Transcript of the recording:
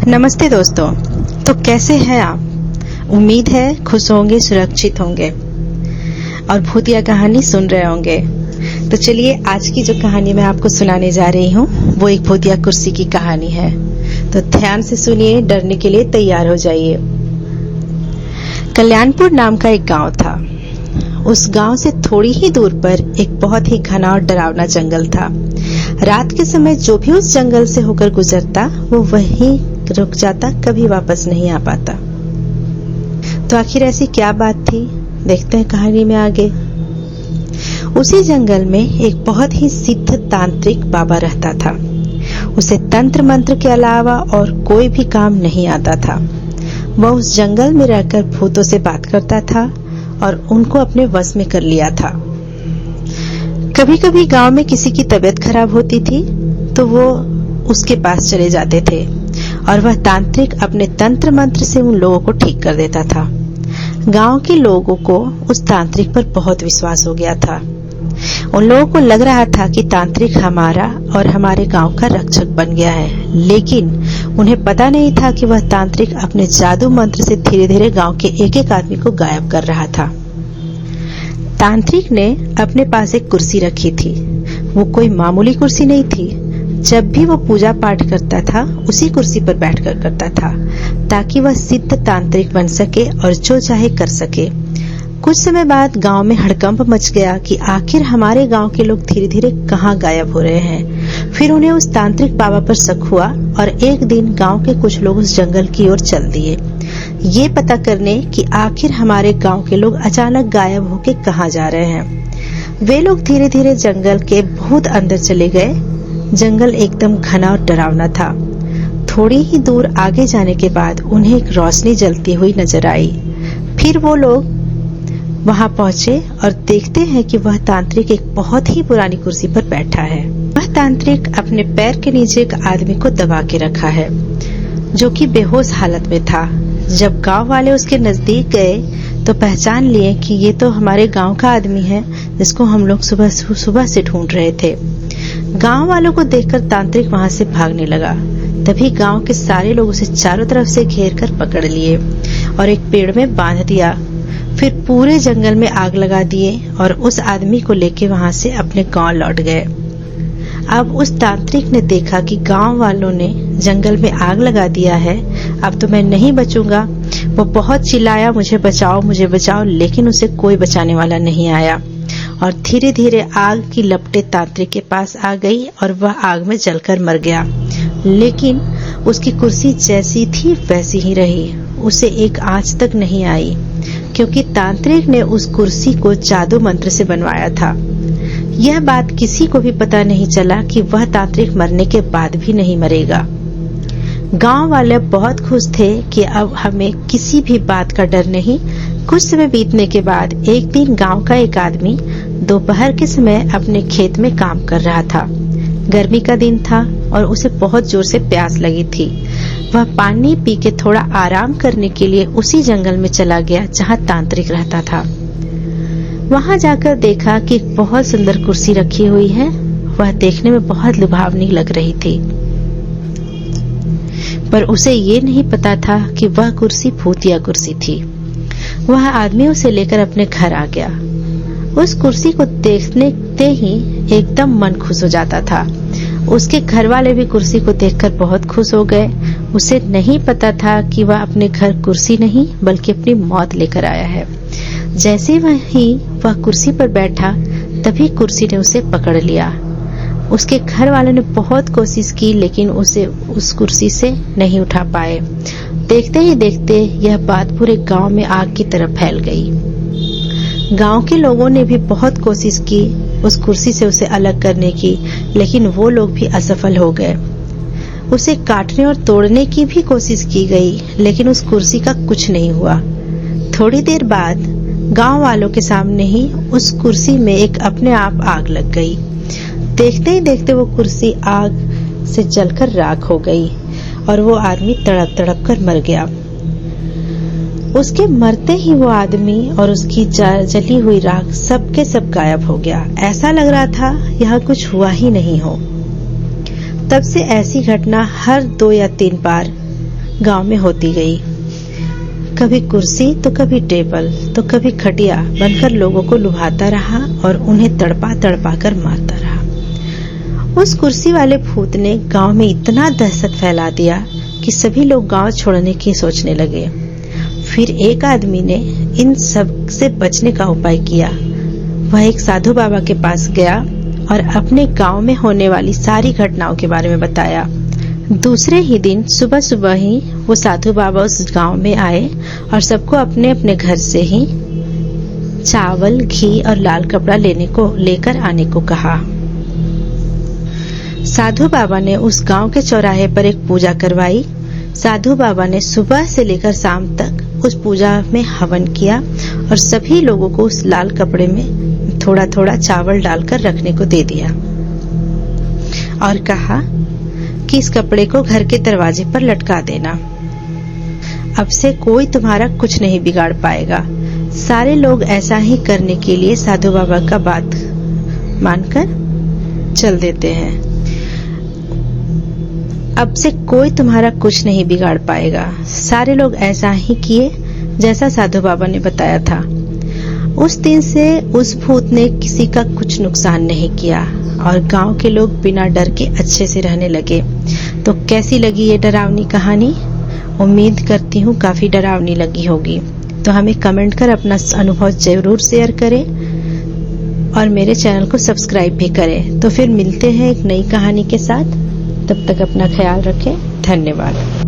नमस्ते दोस्तों। तो कैसे हैं आप? उम्मीद है खुश होंगे, सुरक्षित होंगे और भूतिया कहानी सुन रहे होंगे। तो चलिए, आज की जो कहानी मैं आपको सुनाने जा रही हूँ वो एक भूतिया कुर्सी की कहानी है। तो ध्यान से सुनिए, डरने के लिए तैयार हो जाइए। कल्याणपुर नाम का एक गांव था। उस गांव से थोड़ी ही दूर पर एक बहुत ही घना और डरावना जंगल था। रात के समय जो भी उस जंगल से होकर गुजरता वो वहीं रुक जाता, कभी वापस नहीं आ पाता। तो आखिर ऐसी क्या बात थी, देखते हैं कहानी में आगे। उसी जंगल में एक बहुत ही सिद्ध तांत्रिक बाबा रहता था। उसे तंत्र मंत्र के अलावा और कोई भी काम नहीं आता था। वह उस जंगल में रहकर भूतों से बात करता था और उनको अपने वश में कर लिया था। कभी कभी गांव में किसी की तबीयत खराब होती थी तो वो उसके पास चले जाते थे और वह तांत्रिक अपने तंत्र मंत्र से उन लोगों को ठीक कर देता था। गांव के लोगों को उस तांत्रिक पर बहुत विश्वास हो गया था। उन लोगों को लग रहा था कि तांत्रिक हमारा और हमारे गांव का रक्षक बन गया है, लेकिन उन्हें पता नहीं था कि वह तांत्रिक अपने जादू मंत्र से धीरे धीरे गांव के एक एक आदमी को गायब कर रहा था। तांत्रिक ने अपने पास एक कुर्सी रखी थी। वो कोई मामूली कुर्सी नहीं थी। जब भी वो पूजा पाठ करता था उसी कुर्सी पर बैठकर करता था, ताकि वह सिद्ध तांत्रिक बन सके और जो चाहे कर सके। कुछ समय बाद गांव में हड़कंप मच गया कि आखिर हमारे गांव के लोग धीरे धीरे कहाँ गायब हो रहे हैं। फिर उन्हें उस तांत्रिक बाबा पर शक हुआ और एक दिन गांव के कुछ लोग उस जंगल की ओर चल दिए, ये पता करने कि आखिर हमारे गांव के लोग अचानक गायब होके कहाँ जा रहे हैं। वे लोग धीरे धीरे जंगल के बहुत अंदर चले गए। जंगल एकदम घना और डरावना था। थोड़ी ही दूर आगे जाने के बाद उन्हें एक रोशनी जलती हुई नजर आई। फिर वो लोग वहां पहुंचे और देखते हैं कि वह तांत्रिक एक बहुत ही पुरानी कुर्सी पर बैठा है। वह तांत्रिक अपने पैर के नीचे एक आदमी को दबा के रखा है, जो कि बेहोश हालत में था। जब गांव वाले उसके नजदीक गए तो पहचान लिए कि ये तो हमारे गांव का आदमी है, जिसको हम लोग सुबह से ढूंढ रहे थे। गांव वालों को देखकर तांत्रिक वहां से भागने लगा। तभी गांव के सारे लोग उसे चारों तरफ से घेर कर पकड़ लिए और एक पेड़ में बांध दिया। फिर पूरे जंगल में आग लगा दिए और उस आदमी को लेके वहां से अपने गांव लौट गए। अब उस तांत्रिक ने देखा कि गांव वालों ने जंगल में आग लगा दिया है, अब तो मैं नहीं बचूंगा। वो बहुत चिल्लाया, मुझे बचाओ, लेकिन उसे कोई बचाने वाला नहीं आया और धीरे धीरे आग की लपटें तांत्रिक के पास आ गई और वह आग में जलकर मर गया। लेकिन उसकी कुर्सी जैसी थी वैसी ही रही। उसे एक आंच तक नहीं आई, क्योंकि तांत्रिक ने उस कुर्सी को जादू मंत्र से बनवाया था। यह बात किसी को भी पता नहीं चला कि वह तांत्रिक मरने के बाद भी नहीं मरेगा। गांव वाले बहुत खुश थे कि अब हमें किसी भी बात का डर नहीं। कुछ समय बीतने के बाद एक दिन गांव का एक आदमी दोपहर के समय अपने खेत में काम कर रहा था। गर्मी का दिन था और उसे बहुत जोर से प्यास लगी थी। वह पानी पी के थोड़ा आराम करने के लिए उसी जंगल में चला गया जहां तांत्रिक रहता था। वहां जाकर देखा कि एक बहुत सुंदर कुर्सी रखी हुई है। वह देखने में बहुत लुभावनी लग रही थी, पर उसे ये नहीं पता था कि वह कुर्सी भूतिया कुर्सी थी। वह आदमी उसे लेकर अपने घर आ गया। उस कुर्सी को देखते ही एकदम मन खुश हो जाता था। उसके घर वाले भी कुर्सी को देखकर बहुत खुश हो गए। उसे नहीं पता था कि वह अपने घर कुर्सी नहीं बल्कि अपनी मौत लेकर आया है। जैसे वह कुर्सी पर बैठा, तभी कुर्सी ने उसे पकड़ लिया। उसके घर वालों ने बहुत कोशिश की, लेकिन उसे उस कुर्सी से नहीं उठा पाए। देखते ही देखते यह बात पूरे गांव में आग की तरह फैल गई। गांव के लोगों ने भी बहुत कोशिश की उस कुर्सी से उसे अलग करने की, लेकिन वो लोग भी असफल हो गए। उसे काटने और तोड़ने की भी कोशिश की गई, लेकिन उस कुर्सी का कुछ नहीं हुआ। थोड़ी देर बाद गांव वालों के सामने ही उस कुर्सी में एक अपने आप आग लग गई। देखते ही देखते वो कुर्सी आग से जलकर राख हो गई और वो आदमी तड़प तड़प कर मर गया। उसके मरते ही वो आदमी और उसकी जली हुई राख सब के सब गायब हो गया। ऐसा लग रहा था यहाँ कुछ हुआ ही नहीं हो। तब से ऐसी घटना हर 2 या 3 बार गांव में होती गई। कभी कुर्सी तो कभी टेबल तो कभी खटिया बनकर लोगों को लुभाता रहा और उन्हें तड़पा तड़पा कर मारता रहा। उस कुर्सी वाले भूत ने गांव में इतना दहशत फैला दिया कि सभी लोग गांव छोड़ने की सोचने लगे। फिर एक आदमी ने इन सब से बचने का उपाय किया। वह एक साधु बाबा के पास गया और अपने गांव में होने वाली सारी घटनाओं के बारे में बताया। दूसरे ही दिन सुबह सुबह ही वो साधु बाबा उस गांव में आए और सबको अपने अपने घर से ही चावल, घी और लाल कपड़ा लेकर आने को कहा। साधु बाबा ने उस गांव के चौराहे पर एक पूजा करवाई। साधु बाबा ने सुबह से लेकर शाम तक उस पूजा में हवन किया और सभी लोगों को उस लाल कपड़े में थोड़ा थोड़ा चावल डालकर रखने को दे दिया और कहा कि इस कपड़े को घर के दरवाजे पर लटका देना। अब से कोई तुम्हारा कुछ नहीं बिगाड़ पाएगा। सारे लोग ऐसा ही करने के लिए साधु बाबा का बात मानकर चल देते हैं। अब से कोई तुम्हारा कुछ नहीं बिगाड़ पाएगा। सारे लोग ऐसा ही किए जैसा साधु बाबा ने बताया था। उस दिन से उस भूत ने किसी का कुछ नुकसान नहीं किया और गांव के लोग बिना डर के अच्छे से रहने लगे। तो कैसी लगी ये डरावनी कहानी? उम्मीद करती हूँ काफी डरावनी लगी होगी। तो हमें कमेंट कर अपना अनुभव जरूर शेयर करें और मेरे चैनल को सब्सक्राइब भी करें। तो फिर मिलते हैं एक नई कहानी के साथ। तब तक अपना ख्याल रखें। धन्यवाद।